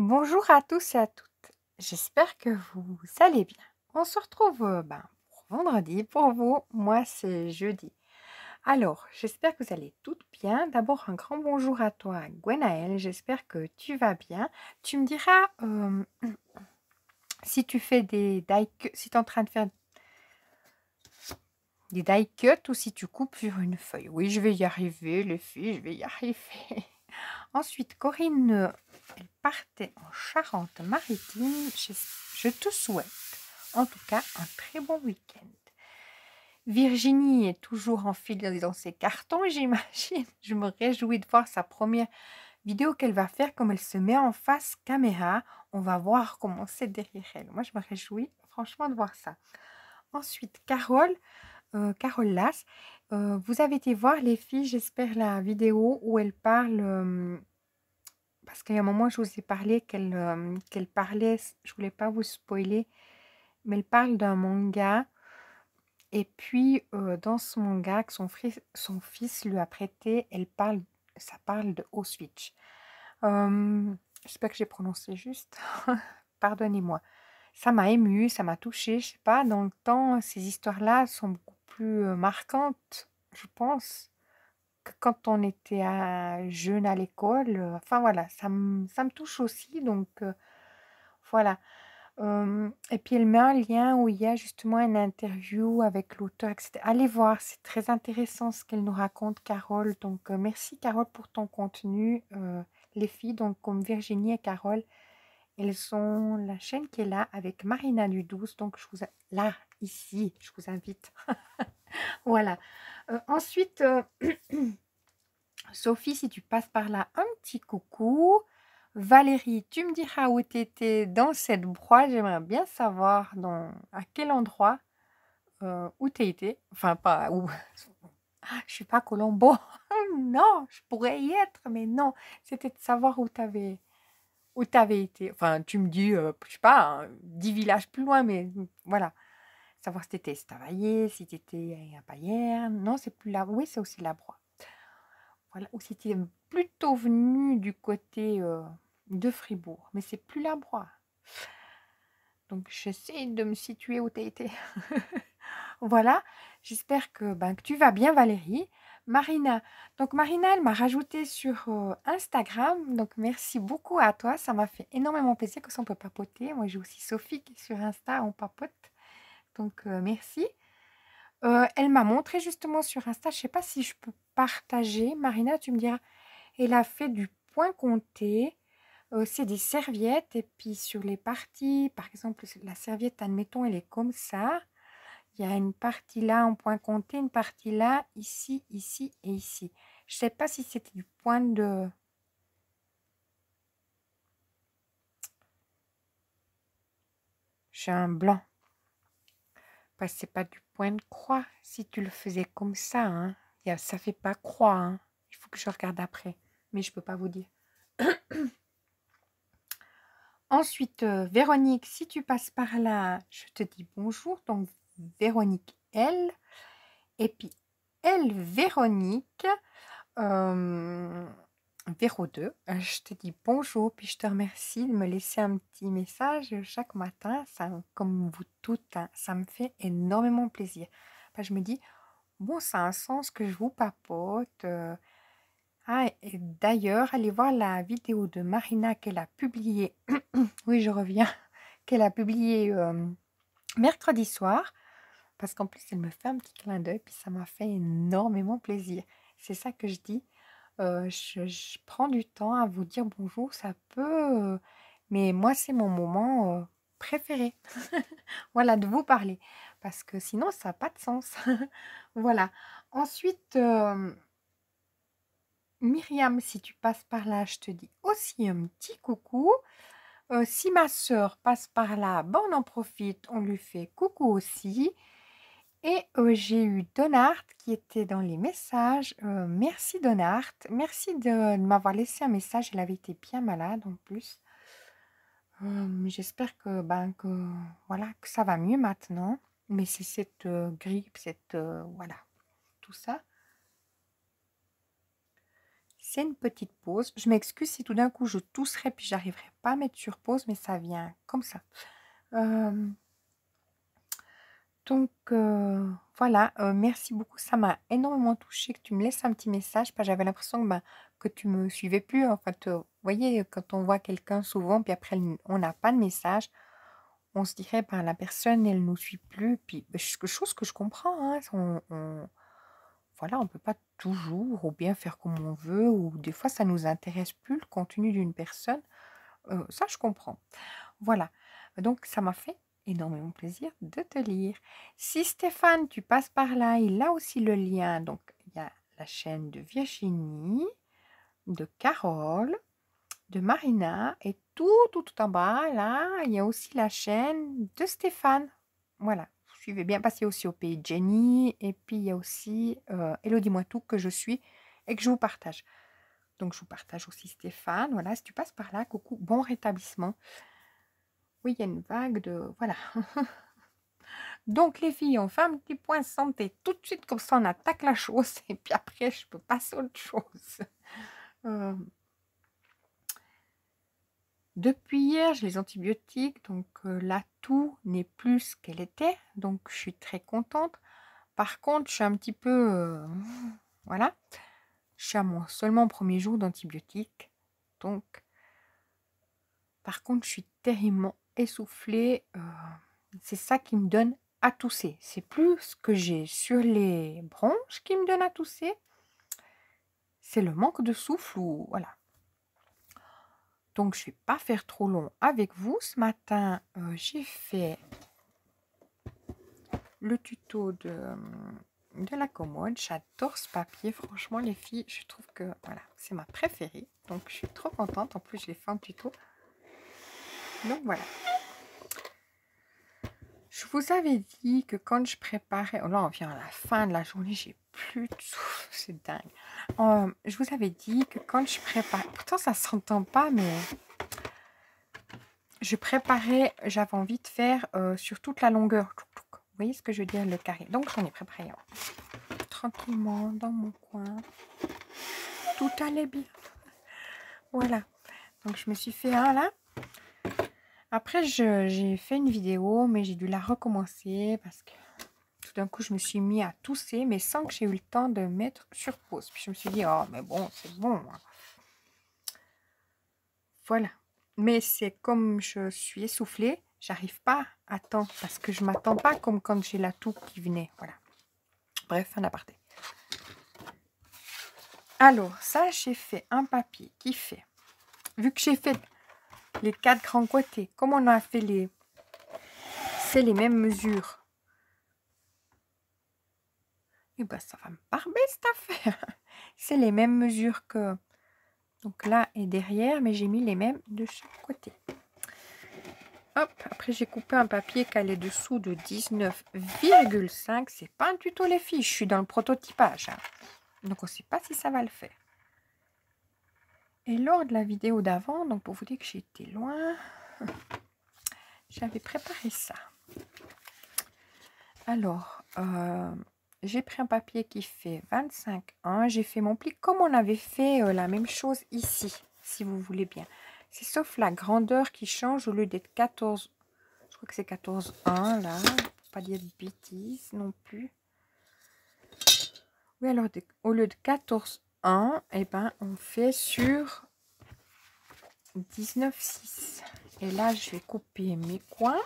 Bonjour à tous et à toutes. J'espère que vous allez bien. On se retrouve pour vendredi. Pour vous, moi, c'est jeudi. Alors, j'espère que vous allez toutes bien. D'abord, un grand bonjour à toi, Gwenaëlle. J'espère que tu vas bien. Tu me diras si tu fais des si tu es en train de faire des die cuts ou si tu coupes sur une feuille. Oui, je vais y arriver, les filles, je vais y arriver. Ensuite, Corinne, elle partait en Charente-Maritime. Je te souhaite, en tout cas, un très bon week-end. Virginie est toujours en file dans ses cartons, j'imagine. Je me réjouis de voir sa première vidéo qu'elle va faire, comme elle se met en face caméra. On va voir comment c'est derrière elle. Moi, je me réjouis franchement de voir ça. Ensuite, Carole Lass, vous avez été voir les filles, j'espère, la vidéo où elle parle... parce qu'il y a un moment, je vous ai parlé qu'elle parlait, je voulais pas vous spoiler, mais elle parle d'un manga. Et puis, dans ce manga que son fils lui a prêté, ça parle de Auschwitz. J'espère que j'ai prononcé juste. Pardonnez-moi. Ça m'a émue, ça m'a touchée. Je sais pas, dans le temps, ces histoires-là sont beaucoup plus marquantes, je pense, que quand on était jeune à l'école. Enfin voilà, ça me touche aussi. Donc voilà. Et puis elle met un lien où il y a justement une interview avec l'auteur, etc. Allez voir, c'est très intéressant ce qu'elle nous raconte, Carole. Donc merci Carole pour ton contenu. Les filles, donc comme Virginie et Carole, elles ont la chaîne qui est là avec Marina Ludus. Donc là, ici, je vous invite. Voilà. Ensuite, Sophie, si tu passes par là, un petit coucou. Valérie, tu me diras où tu étais dans cette broie. J'aimerais bien savoir à quel endroit où tu étais. Enfin, pas où. Ah, je suis pas à Colombo. Non, je pourrais y être, mais non. C'était de savoir où t'avais été. Enfin, tu me dis, je sais pas, 10 villages plus loin, mais voilà. Savoir si t'étais Estavayer, si t'étais à Payerne. Non, c'est plus là. Oui, c'est aussi la broie. Voilà, ou si tu es plutôt venu du côté de Fribourg, mais c'est plus la Broye. Donc j'essaie de me situer où tu as été. Voilà, j'espère que tu vas bien Valérie. Marina, donc Marina, elle m'a rajouté sur Instagram, donc merci beaucoup à toi, ça m'a fait énormément plaisir que ça on peut papoter. Moi j'ai aussi Sophie qui est sur Insta, on papote, donc merci. Elle m'a montré justement sur Insta, je ne sais pas si je peux partager, Marina, tu me diras. Elle a fait du point compté. C'est des serviettes. Et puis sur les parties, par exemple, la serviette, admettons, elle est comme ça. Il y a une partie là en point compté, une partie là, ici, ici et ici. Je ne sais pas si c'était du point de... J'ai un blanc. Parce que c'est pas du point de croix. Si tu le faisais comme ça, hein, ça fait pas croix. Hein. Il faut que je regarde après. Mais je peux pas vous dire. Ensuite, Véronique, si tu passes par là, je te dis bonjour. Donc, Véronique, elle. Et puis, elle, Véronique, Véro 2. Je te dis bonjour. Puis, je te remercie de me laisser un petit message chaque matin. Ça, comme vous toutes, hein, ça me fait énormément plaisir. Enfin, je me dis, bon, ça a un sens que je vous papote. Ah, et d'ailleurs, allez voir la vidéo de Marina qu'elle a publiée. Oui, je reviens. Qu'elle a publiée mercredi soir. Parce qu'en plus, elle me fait un petit clin d'œil. Puis ça m'a fait énormément plaisir. C'est ça que je dis. Je prends du temps à vous dire bonjour. Ça peut... mais moi, c'est mon moment préféré. Voilà, de vous parler. Parce que sinon, ça n'a pas de sens. Voilà. Ensuite... Myriam, si tu passes par là, je te dis aussi un petit coucou. Si ma sœur passe par là, on en profite, on lui fait coucou aussi. Et j'ai eu Donart qui était dans les messages. Merci Donart. Merci de m'avoir laissé un message. Elle avait été bien malade en plus. J'espère voilà, que ça va mieux maintenant. Mais c'est cette grippe, voilà, tout ça. c'est une petite pause. Je m'excuse si tout d'un coup je tousserai puis j'arriverai pas à mettre sur pause, mais ça vient comme ça. Donc voilà, merci beaucoup. Ça m'a énormément touchée que tu me laisses un petit message. J'avais l'impression que tu me suivais plus. En fait, vous voyez, quand on voit quelqu'un souvent, puis après on n'a pas de message, on se dirait, la personne, elle nous suit plus. Puis chose que je comprends, hein, voilà, on peut pas toujours ou bien faire comme on veut, ou des fois ça nous intéresse plus le contenu d'une personne. Ça, je comprends. Voilà, donc ça m'a fait énormément plaisir de te lire. Si Stéphane, tu passes par là, il a aussi le lien. Donc, il y a la chaîne de Virginie, de Carole, de Marina, et tout en bas, là, il y a aussi la chaîne de Stéphane. Voilà, vous suivez bien, passer aussi au pays de Jenny, et puis il y a aussi Hello dis-moi tout que je suis et que je vous partage. Donc, je vous partage aussi Stéphane. Voilà, si tu passes par là, coucou, bon rétablissement. Oui, il y a une vague de... Voilà. Donc, les filles, on fait un petit point santé tout de suite, comme ça, on attaque la chose. Et puis après, je peux passer à autre chose. Depuis hier, j'ai les antibiotiques. Donc, la toux n'est plus ce qu'elle était. Donc, je suis très contente. Par contre, je suis un petit peu... voilà. Je suis à seulement premier jour d'antibiotiques. Donc, par contre, je suis terriblement essoufflée. C'est ça qui me donne à tousser. C'est plus ce que j'ai sur les bronches qui me donne à tousser. C'est le manque de souffle ou voilà. Donc, je ne vais pas faire trop long avec vous. Ce matin, j'ai fait le tuto de la commode. J'adore ce papier. Franchement, les filles, je trouve que voilà, c'est ma préférée. Donc, je suis trop contente. En plus, je l'ai fait en tuto. Donc, voilà. Je vous avais dit que quand je préparais... Oh là, on vient à la fin de la journée, j'ai plus de souffle, c'est dingue. Je vous avais dit que quand je préparais... Pourtant, ça ne s'entend pas, mais... Je préparais, j'avais envie de faire sur toute la longueur. Vous voyez ce que je veux dire, le carré. Donc, j'en ai préparé un. Tranquillement, dans mon coin. Tout allait bien. Voilà. Donc, je me suis fait un là. Après, j'ai fait une vidéo, mais j'ai dû la recommencer parce que tout d'un coup, je me suis mis à tousser, mais sans que j'ai eu le temps de mettre sur pause. Puis je me suis dit, oh, mais bon, c'est bon. Voilà. Mais c'est comme je suis essoufflée, j'arrive pas à temps parce que je m'attends pas comme quand j'ai la toux qui venait. Voilà. Bref, un aparté. Alors, ça, j'ai fait un papier qui fait, vu que j'ai fait les 4 grands côtés, comme on a fait c'est les mêmes mesures. Et ben, ça va me barber cette affaire. C'est les mêmes mesures que... Donc là et derrière, mais j'ai mis les mêmes de chaque côté. Hop, après j'ai coupé un papier qui allait dessous de 19,5. C'est pas un tuto les filles, je suis dans le prototypage. Hein. Donc on ne sait pas si ça va le faire. Et lors de la vidéo d'avant, donc pour vous dire que j'ai été loin, j'avais préparé ça. Alors, j'ai pris un papier qui fait 25,1. J'ai fait mon pli comme on avait fait la même chose ici, si vous voulez bien. C'est sauf la grandeur qui change au lieu d'être 14. Je crois que c'est 14,1 là. Pour pas dire de bêtises non plus. Oui, alors au lieu de 14,1, eh ben, on fait sur 19,6. Et là, je vais couper mes coins.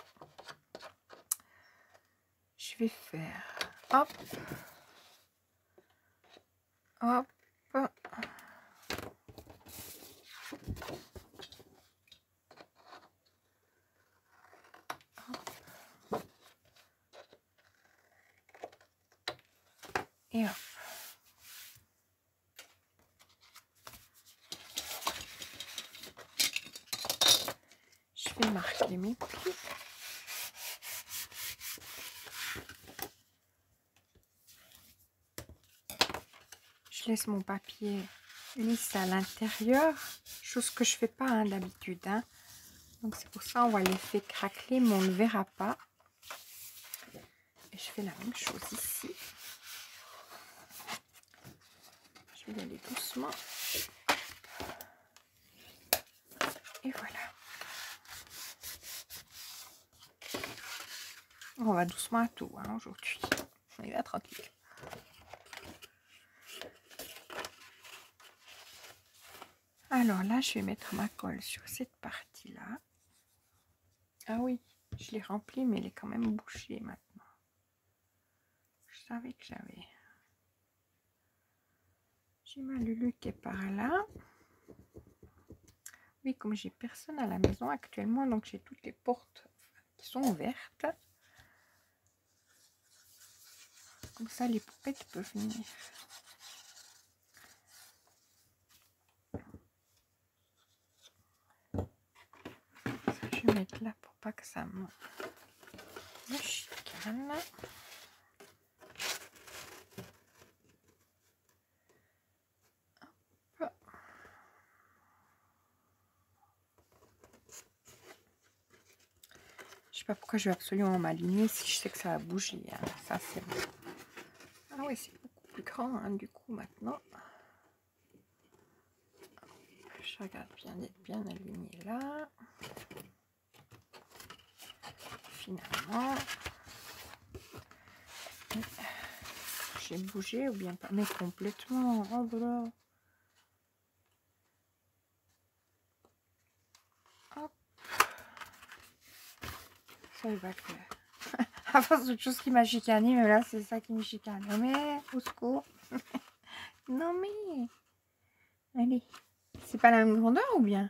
Je vais faire hop, hop, hop. Et hop. Je vais marquer mes plis. Je laisse mon papier lisse à l'intérieur, chose que je fais pas hein, d'habitude. Hein. Donc c'est pour ça on va l'effet craqueler, mais on ne le verra pas. Et je fais la même chose ici. Je vais y aller doucement. Et voilà. On va doucement à tout hein, aujourd'hui. On y va tranquille. Alors là, je vais mettre ma colle sur cette partie-là. Ah oui, je l'ai remplie, mais elle est quand même bouchée maintenant. Je savais que j'avais. J'ai ma Lulu qui est par là. Oui, comme j'ai personne à la maison actuellement, donc j'ai toutes les portes qui sont ouvertes. Comme ça, les poupettes peuvent venir. Ça, je vais mettre là pour pas que ça me chicane. Hop. Je sais pas pourquoi je vais absolument m'aligner si je sais que ça va bouger. Hein. Ça, c'est bon. Ah oui, c'est beaucoup plus grand hein, du coup maintenant. Je regarde bien d'être bien aligné là. Finalement, j'ai bougé ou bien pas, mais complètement. Oh voilà. Hop. Ça il va le faire. À force d'autre chose qui m'a chicané, mais là c'est ça qui me chicane. Non mais, au secours. Non mais. Allez. C'est pas la même grandeur ou bien?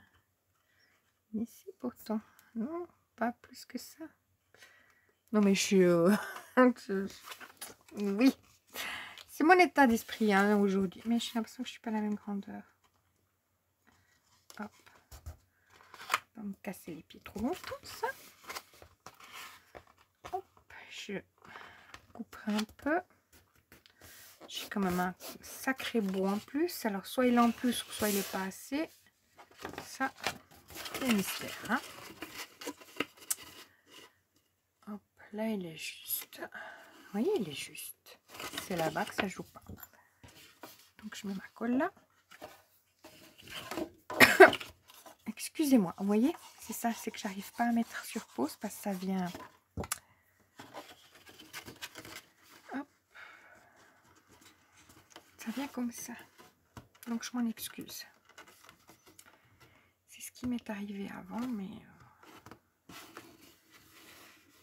Mais si pourtant. Non, pas plus que ça. Non mais je suis... oui. C'est mon état d'esprit hein, aujourd'hui. Mais j'ai l'impression que je suis pas la même grandeur. Hop. On va me casser les pieds trop longtemps, ça. Hop. Je couperai un peu. J'ai quand même un sacré bout en plus. Alors, soit il est en plus, soit il n'est pas assez. Ça, c'est mystère. Hein. Hop, là, il est juste. Vous voyez, il est juste. C'est là-bas que ça joue pas. Donc, je mets ma colle là. Excusez-moi, vous voyez, c'est ça, c'est que j'arrive pas à mettre sur pause parce que ça vient. Hop. Ça vient comme ça. Donc, je m'en excuse. C'est ce qui m'est arrivé avant, mais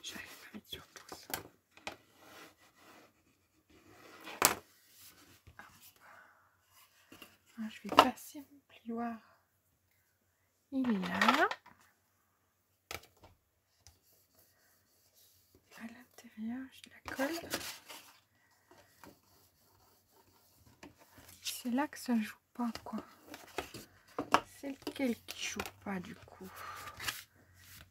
j'arrive pas à mettre sur pause. Ah, je vais passer mon plioir. Il est là. À l'intérieur, je la colle. C'est là que ça joue pas, quoi. C'est lequel qui joue pas, du coup?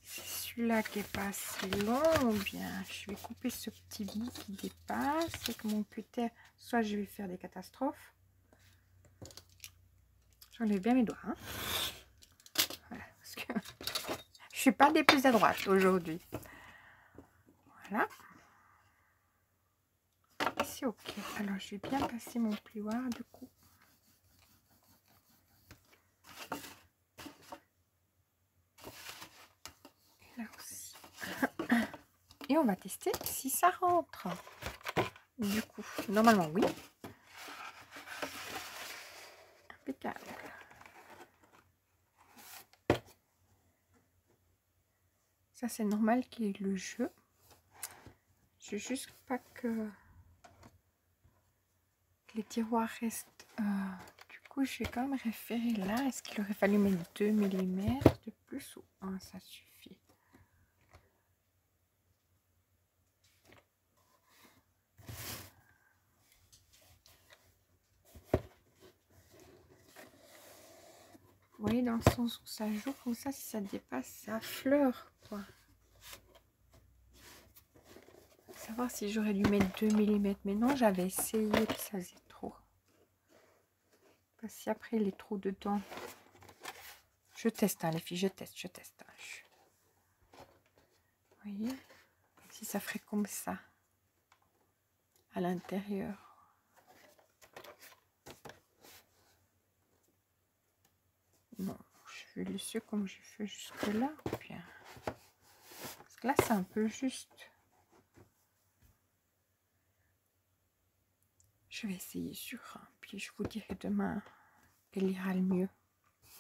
C'est celui-là qui est pas assez long ou bien je vais couper ce petit bout qui dépasse avec mon cutter. Soit je vais faire des catastrophes. J'enlève bien mes doigts. Hein. Voilà, parce que je suis pas des plus à droite aujourd'hui. Voilà. C'est ok. Alors je vais bien passer mon plioir du coup. Et là aussi. Et on va tester si ça rentre. Du coup, normalement oui. Impeccable. Ça c'est normal qu'il y ait le jeu. Je veux juste pas que les tiroirs restent. Du coup, je vais quand même référer là. Est-ce qu'il aurait fallu mettre 2 mm de plus ou 1? Ça suffit. Vous voyez, dans le sens où ça joue comme ça, si ça dépasse, ça affleure, quoi. Savoir si j'aurais dû mettre 2 mm, mais non, j'avais essayé, puis ça faisait trop. Parce que si après il est trop dedans. Je teste, hein, les filles, je teste. Hein. Vous voyez, si ça ferait comme ça, à l'intérieur. Non, je vais laisser comme j'ai fait jusque là. Bien. Parce que là, c'est un peu juste. Je vais essayer sur un, puis je vous dirai demain quel ira le mieux.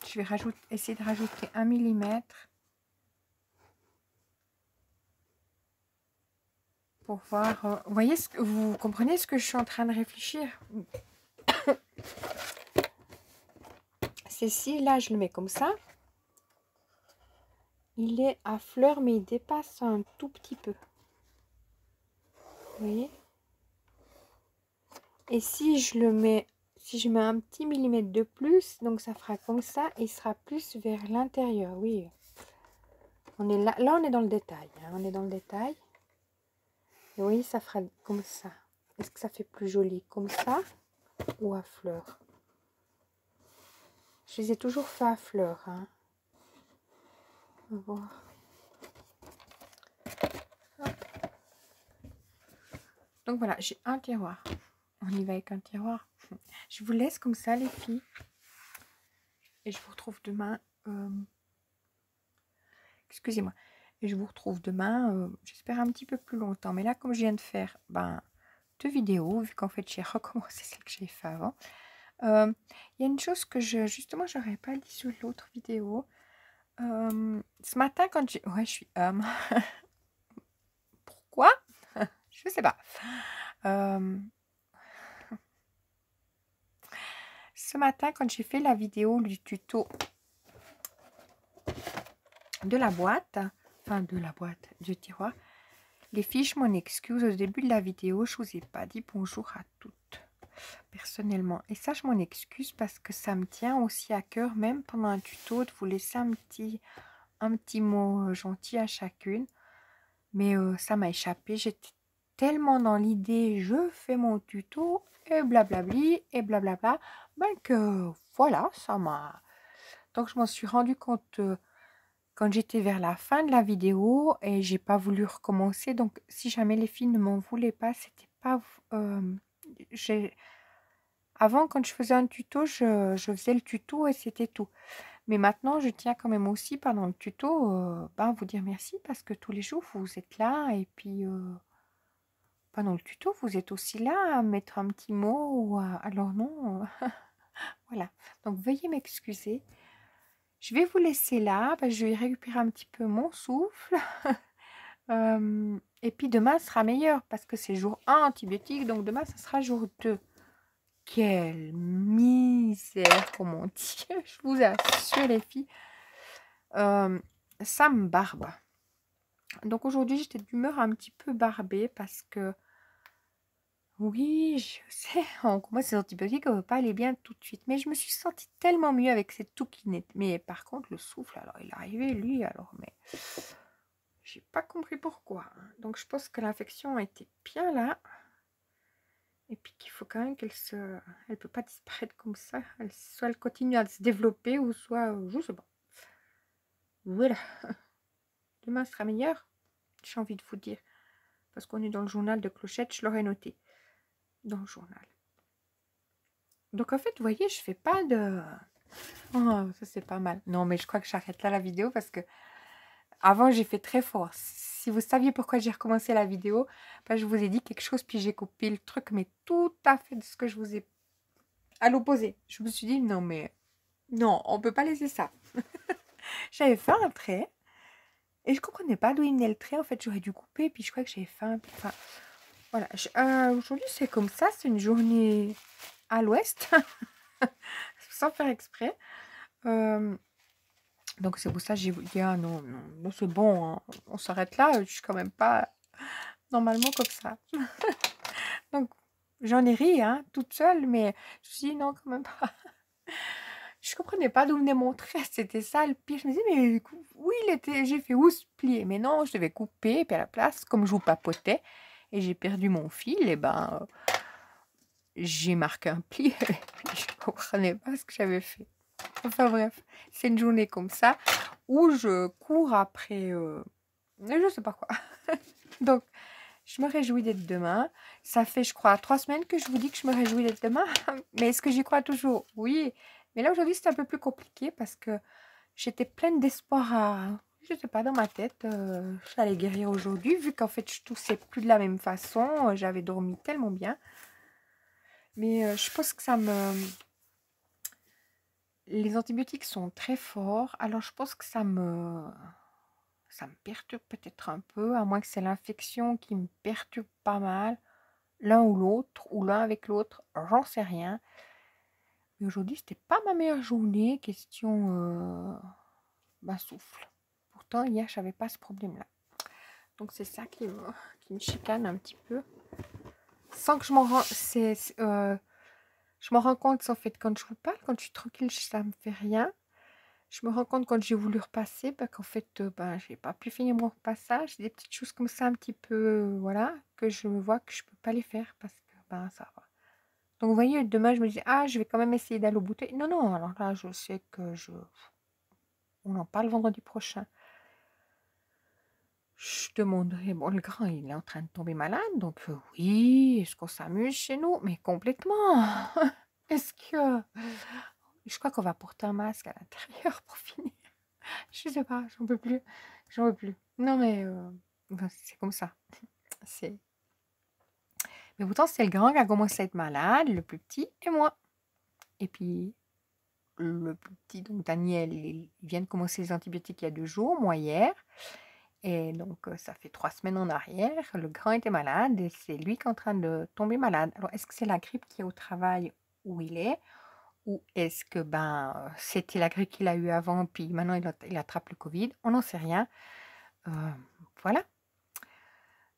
Je vais essayer de rajouter 1 mm pour voir. Vous voyez, vous comprenez ce que je suis en train de réfléchir? C'est si là, je le mets comme ça. Il est à fleur, mais il dépasse un tout petit peu. Vous voyez? Et si je le mets, si je mets un petit millimètre de plus, donc ça fera comme ça, et il sera plus vers l'intérieur. Oui. On est là, on est dans le détail. Hein, on est dans le détail. Et oui, ça fera comme ça. Est-ce que ça fait plus joli comme ça ou à fleur? Je les ai toujours fait à fleur. Hein. On va voir. Donc voilà, j'ai un tiroir. On y va avec un tiroir. Je vous laisse comme ça, les filles. Et je vous retrouve demain. Excusez-moi. Et je vous retrouve demain, j'espère un petit peu plus longtemps. Mais là, comme je viens de faire 2 vidéos, vu qu'en fait, j'ai recommencé celle que j'ai fait avant. Il y a une chose que justement, j'aurais pas dit sur l'autre vidéo. Ce matin, quand j'ai... Ouais, je suis... Pourquoi? Je sais pas. Ce matin, quand j'ai fait la vidéo du tuto de la boîte, enfin de la boîte, du tiroir, les filles, je m'en excuse. Au début de la vidéo, je vous ai pas dit bonjour à toutes, personnellement. Et ça, je m'en excuse parce que ça me tient aussi à cœur, même pendant un tuto, de vous laisser un petit mot gentil à chacune. Mais ça m'a échappé. J'étais tellement dans l'idée, je fais mon tuto, et blablabli, et blablabla, ben que voilà, ça m'a... Donc, je m'en suis rendu compte quand j'étais vers la fin de la vidéo et j'ai pas voulu recommencer. Donc, si jamais les filles ne m'en voulaient pas, c'était pas... Avant, quand je faisais un tuto, je faisais le tuto et c'était tout. Mais maintenant, je tiens quand même aussi, pendant le tuto, vous dire merci parce que tous les jours, vous êtes là. Et puis, pendant le tuto, vous êtes aussi là à mettre un petit mot. Ou alors non, voilà. Donc, veuillez m'excuser. Je vais vous laisser là. Je vais récupérer un petit peu mon souffle. Et puis, demain sera meilleur parce que c'est jour 1 antibiotique. Donc, demain, ça sera jour 2. Quelle misère, comme on dit. Je vous assure, les filles. Ça me barbe. Donc aujourd'hui, j'étais d'humeur un petit peu barbée parce que, oui, je sais, on commence ces antibiotiques, on ne veut pas aller bien tout de suite. Mais je me suis sentie tellement mieux avec cette toux qui n'est... Mais par contre, le souffle, alors il est arrivé, lui, alors, mais j'ai pas compris pourquoi. Hein. Donc je pense que l'infection était bien là. Et puis qu'il faut quand même qu'elle se... Elle peut pas disparaître comme ça. Soit elle continue à se développer, ou soit... je sais pas. Voilà. Demain sera meilleur. J'ai envie de vous dire. Parce qu'on est dans le journal de Clochette, je l'aurais noté. Dans le journal. Donc en fait, vous voyez, je fais pas de... Oh, ça c'est pas mal. Non, mais je crois que j'arrête là la vidéo parce que... Avant, j'ai fait très fort. Si vous saviez pourquoi j'ai recommencé la vidéo, je vous ai dit quelque chose, puis j'ai coupé le truc, mais tout à fait de ce que je vous ai... À l'opposé. Je me suis dit, non, mais... Non, on peut pas laisser ça. J'avais fait un trait. Et je comprenais pas d'où il venait le trait. En fait, j'aurais dû couper, puis je crois que j'avais faim. Puis, enfin, voilà. Aujourd'hui, c'est comme ça. C'est une journée à l'ouest. Sans faire exprès. Donc, c'est pour ça que j'ai dit, ah non, non, non c'est bon. Hein. On s'arrête là. Je suis quand même pas normalement comme ça. Donc, j'en ai ri, hein, toute seule. Mais je me suis dit, non, quand même pas. Je comprenais pas d'où venait mon trait. C'était ça le pire. Je me disais, mais oui, il était... J'ai fait où se plier. Mais non, je devais couper. Et puis à la place, comme je vous papotais, et j'ai perdu mon fil, et j'ai marqué un pli. Et puis je comprenais pas ce que j'avais fait. Enfin bref, c'est une journée comme ça où je cours après... je sais pas quoi. Donc, je me réjouis d'être demain. Ça fait, je crois, 3 semaines que je vous dis que je me réjouis d'être demain. Mais est-ce que j'y crois toujours? Oui. Mais là, aujourd'hui, c'est un peu plus compliqué parce que j'étais pleine d'espoir je sais pas, dans ma tête, j'allais guérir aujourd'hui, vu qu'en fait, je toussais plus de la même façon, j'avais dormi tellement bien. Mais je pense que les antibiotiques sont très forts, alors je pense que ça me perturbe peut-être un peu, à moins que c'est l'infection qui me perturbe pas mal, l'un ou l'autre, ou l'un avec l'autre, j'en sais rien. Mais aujourd'hui, c'était pas ma meilleure journée, question souffle. Pourtant, hier, j'avais pas ce problème-là. Donc, c'est ça qui me chicane un petit peu. Sans que je m'en rends... je m'en rends compte, en fait, quand je vous parle, quand je suis tranquille, ça me fait rien. Je me rends compte quand j'ai voulu repasser, qu'en fait, j'ai pas pu finir mon repassage. Des petites choses comme ça, un petit peu, voilà, que je me vois que je peux pas les faire parce que, ça va. Donc, vous voyez, demain, je me dis, je vais quand même essayer d'aller au bout. Non, non, alors là, je sais que on en parle vendredi prochain. Je demanderai, bon, le grand, il est en train de tomber malade, donc oui, est-ce qu'on s'amuse chez nous? Mais complètement. Est-ce que... Je crois qu'on va porter un masque à l'intérieur pour finir. Je sais pas, j'en peux plus. J'en peux plus. Non, mais c'est comme ça. C'est... Mais pourtant, c'est le grand qui a commencé à être malade, le plus petit et moi. Et puis, le plus petit, donc Daniel, il vient de commencer les antibiotiques il y a 2 jours, moi hier. Et donc, ça fait 3 semaines en arrière. Le grand était malade et c'est lui qui est en train de tomber malade. Alors, est-ce que c'est la grippe qui est au travail où il est? Ou est-ce que c'était la grippe qu'il a eu avant, puis maintenant il attrape le Covid? On n'en sait rien. Voilà.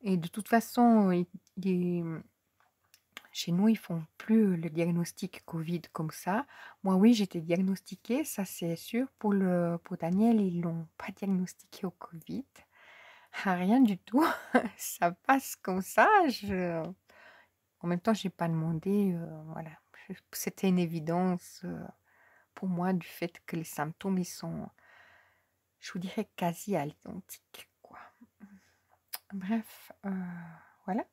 Et de toute façon, chez nous, ils font plus le diagnostic Covid comme ça. Moi, oui, j'étais diagnostiquée, ça c'est sûr. Pour Daniel, ils l'ont pas diagnostiqué au Covid. Rien du tout. Ça passe comme ça. En même temps, j'ai pas demandé. Voilà. C'était une évidence pour moi du fait que les symptômes, ils sont, je vous dirais, quasi à l'identique, quoi. Bref, voilà.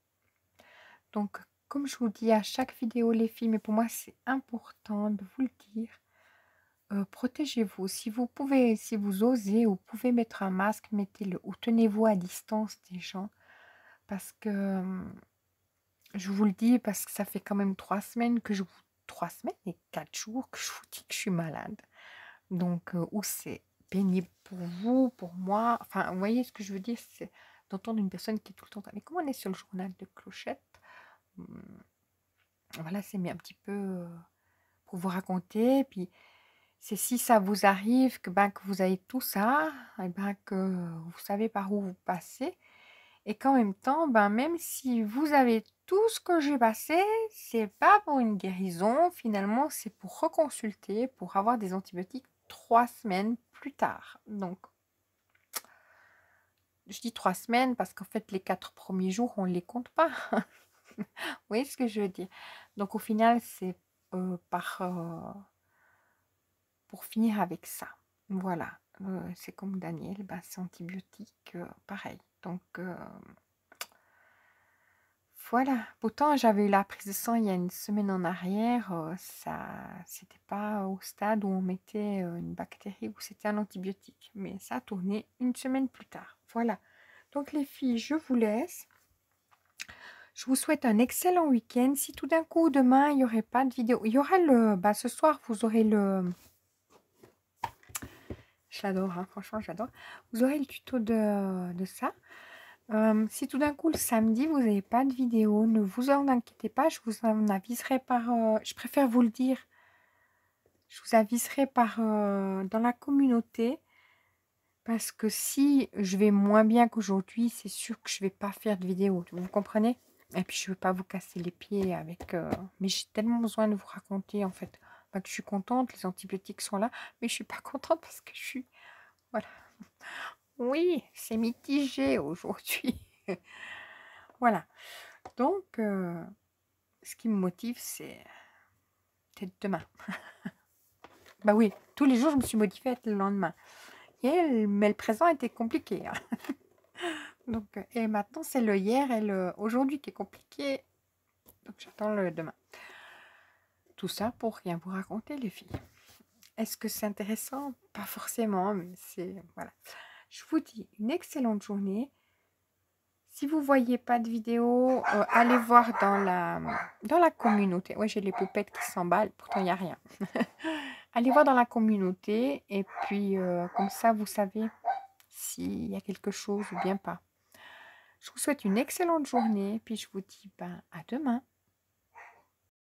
Donc, comme je vous dis à chaque vidéo, les filles, mais pour moi, c'est important de vous le dire. Protégez-vous. Si vous pouvez, si vous osez, vous pouvez mettre un masque, mettez-le ou tenez-vous à distance des gens. Parce que, je vous le dis, parce que ça fait quand même 3 semaines 3 semaines et 4 jours que je vous dis que je suis malade. Donc, ou c'est pénible pour vous, pour moi. Enfin, vous voyez ce que je veux dire, c'est d'entendre une personne qui est tout le temps... Mais comment on est sur le journal de Clochette? Voilà, c'est mis un petit peu pour vous raconter. Puis, c'est si ça vous arrive, que vous avez tout ça, et que vous savez par où vous passez. Et qu'en même temps, même si vous avez tout ce que j'ai passé, c'est pas pour une guérison. Finalement, c'est pour reconsulter, pour avoir des antibiotiques 3 semaines plus tard. Donc, je dis 3 semaines parce qu'en fait, les 4 premiers jours, on ne les compte pas. Vous voyez ce que je veux dire? Donc, au final, c'est pour finir avec ça. Voilà. C'est comme Daniel, c'est antibiotique, pareil. Donc, voilà. Pourtant, j'avais eu la prise de sang il y a 1 semaine en arrière. C'était pas au stade où on mettait une bactérie, où c'était un antibiotique. Mais ça a tourné 1 semaine plus tard. Voilà. Donc, les filles, je vous laisse. Je vous souhaite un excellent week-end. Si tout d'un coup, demain, il n'y aurait pas de vidéo, il y aura ce soir, vous aurez je l'adore, hein, franchement, j'adore. Vous aurez le tuto de ça. Si tout d'un coup, le samedi, vous n'avez pas de vidéo, ne vous en inquiétez pas. Je vous en aviserai je préfère vous le dire. Je vous aviserai dans la communauté. Parce que si je vais moins bien qu'aujourd'hui, c'est sûr que je ne vais pas faire de vidéo. Vous comprenez? Et puis, je ne veux pas vous casser les pieds avec... mais j'ai tellement besoin de vous raconter, en fait, que je suis contente. Les antibiotiques sont là. Mais je ne suis pas contente parce que je suis... Voilà. Oui, c'est mitigé aujourd'hui. Voilà. Donc, ce qui me motive, c'est demain. Oui, tous les jours, je me suis motivée à être le lendemain. Mais le présent était compliqué. Hein. Donc, et maintenant, c'est le hier et le aujourd'hui qui est compliqué. Donc, j'attends le demain. Tout ça pour rien vous raconter, les filles. Est-ce que c'est intéressant? Pas forcément, mais c'est... Voilà. Je vous dis une excellente journée. Si vous ne voyez pas de vidéo, allez voir dans la communauté. Oui, j'ai les poupettes qui s'emballent, pourtant il n'y a rien. Allez voir dans la communauté et puis comme ça, vous savez s'il y a quelque chose ou bien pas. Je vous souhaite une excellente journée, puis je vous dis ben, à demain.